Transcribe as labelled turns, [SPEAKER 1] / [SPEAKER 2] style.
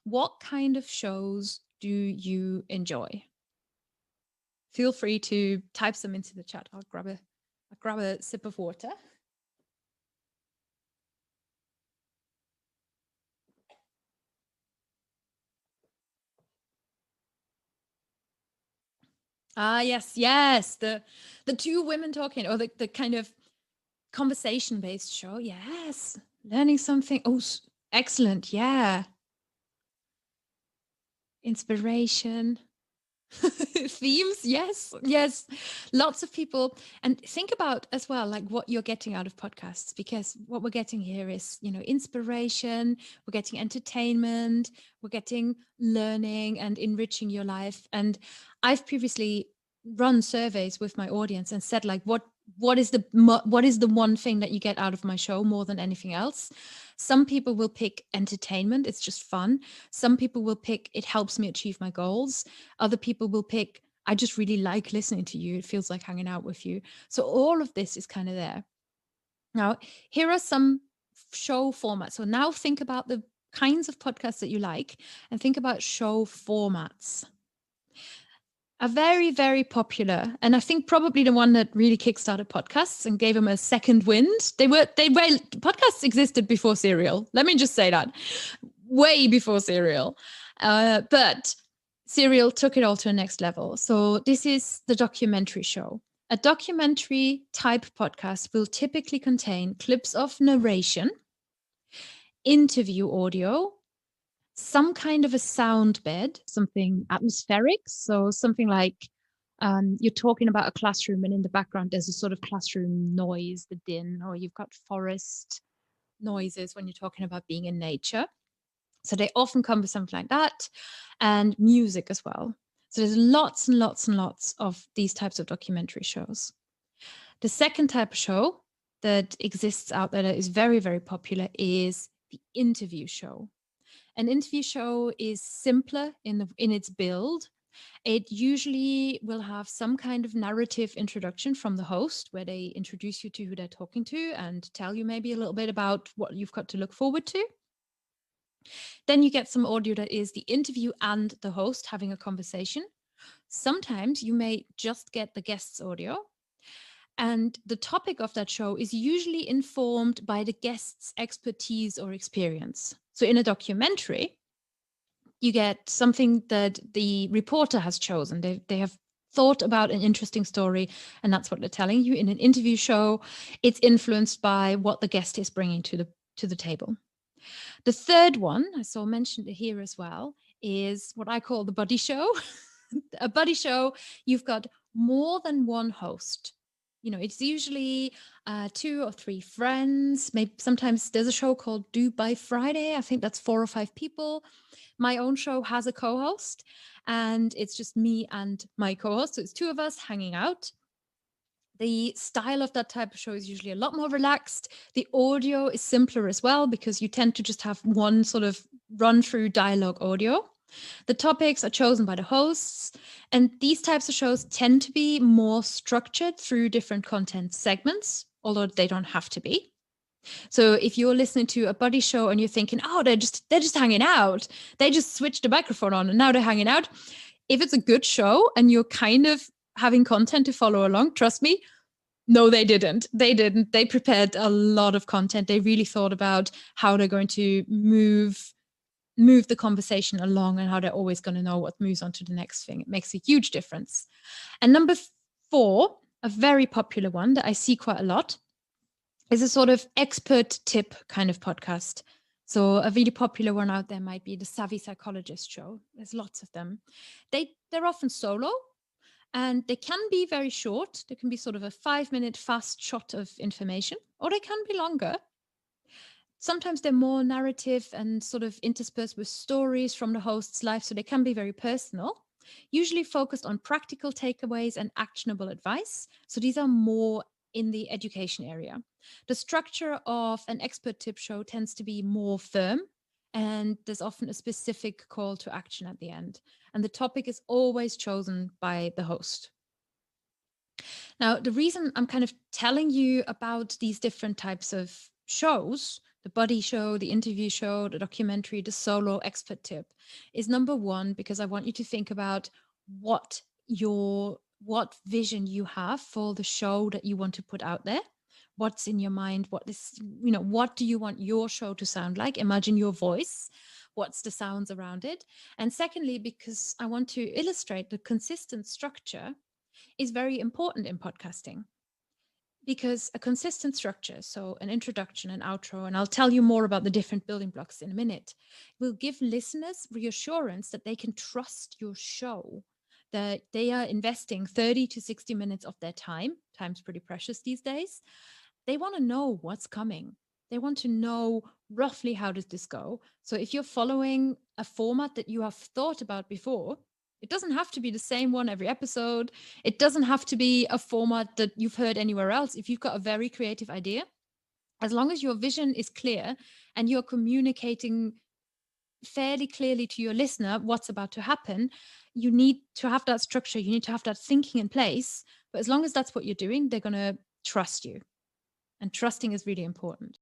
[SPEAKER 1] what kind of shows do you enjoy? Feel free to type some into the chat. I'll grab a sip of water. Ah, yes. The two women talking, or the kind of conversation-based show. Yes. Learning something. Oh, excellent. Yeah. Inspiration. Themes, yes, lots of people. And think about as well like what you're getting out of podcasts, because what we're getting here is, inspiration, we're getting entertainment, we're getting learning and enriching your life. And I've previously run surveys with my audience and said like what is the one thing that you get out of my show more than anything else. Some people will pick entertainment, it's just fun. Some people will pick it helps me achieve my goals. Other people will pick, I just really like listening to you. It feels like hanging out with you. So all of this is kind of there. Now, here are some show formats. So now think about the kinds of podcasts that you like and think about show formats. A very, very popular, and I think probably the one that really kickstarted podcasts and gave them a second wind. Podcasts existed before Serial. Let me just say that, way before Serial. But Serial took it all to the next level. So this is the documentary show. A documentary type podcast will typically contain clips of narration, interview audio, some kind of a sound bed, something atmospheric. So something like you're talking about a classroom and in the background there's a sort of classroom noise, the din, or you've got forest noises when you're talking about being in nature. So they often come with something like that, and music as well. So there's lots and lots and lots of these types of documentary shows. The second type of show that exists out there that is very, very popular is the interview show. An interview show is simpler in its build. It usually will have some kind of narrative introduction from the host where they introduce you to who they're talking to and tell you maybe a little bit about what you've got to look forward to. Then you get some audio that is the interview and the host having a conversation. Sometimes you may just get the guest's audio. And the topic of that show is usually informed by the guest's expertise or experience. So in a documentary, you get something that the reporter has chosen. They have thought about an interesting story, and that's what they're telling you. In an interview show, it's influenced by what the guest is bringing to the table. The third one, I saw mentioned here as well, is what I call the buddy show. A buddy show, you've got more than one host. It's usually 2 or 3 friends. Maybe sometimes there's a show called Do by Friday. I think that's 4 or 5 people. My own show has a co-host, and it's just me and my co-host. So it's 2 of us hanging out. The style of that type of show is usually a lot more relaxed. The audio is simpler as well because you tend to just have one sort of run through dialogue audio. The topics are chosen by the hosts, and these types of shows tend to be more structured through different content segments, although they don't have to be. So if you're listening to a buddy show and you're thinking, oh, they're just hanging out, they just switched the microphone on and now they're hanging out. If it's a good show and you're kind of having content to follow along, trust me, no, they didn't. They prepared a lot of content. They really thought about how they're going to move the conversation along and how they're always going to know what moves on to the next thing. It makes a huge difference. And number 4, a very popular one that I see quite a lot, is a sort of expert tip kind of podcast. So a really popular one out there might be the Savvy Psychologist show. There's lots of them. They're often solo, and they can be very short. They can be sort of a 5-minute fast shot of information, or they can be longer. Sometimes they're more narrative and sort of interspersed with stories from the host's life, so they can be very personal, usually focused on practical takeaways and actionable advice. So these are more in the education area. The structure of an expert tip show tends to be more firm, and there's often a specific call to action at the end. And the topic is always chosen by the host. Now, the reason I'm kind of telling you about these different types of shows, the buddy show, the interview show, the documentary, the solo expert tip is number one, because I want you to think about what what vision you have for the show that you want to put out there. What's in your mind? What is, what do you want your show to sound like? Imagine your voice. What's the sounds around it? And secondly, because I want to illustrate the consistent structure is very important in podcasting, because a consistent structure, so an introduction, an outro, and I'll tell you more about the different building blocks in a minute, will give listeners reassurance that they can trust your show, that they are investing 30 to 60 minutes of their time. Time's pretty precious these days. They want to know what's coming. They want to know roughly how does this go. So if you're following a format that you have thought about before, it doesn't have to be the same one every episode. It doesn't have to be a format that you've heard anywhere else. If you've got a very creative idea, as long as your vision is clear and you're communicating fairly clearly to your listener what's about to happen, you need to have that structure. You need to have that thinking in place. But as long as that's what you're doing, they're going to trust you. And trusting is really important.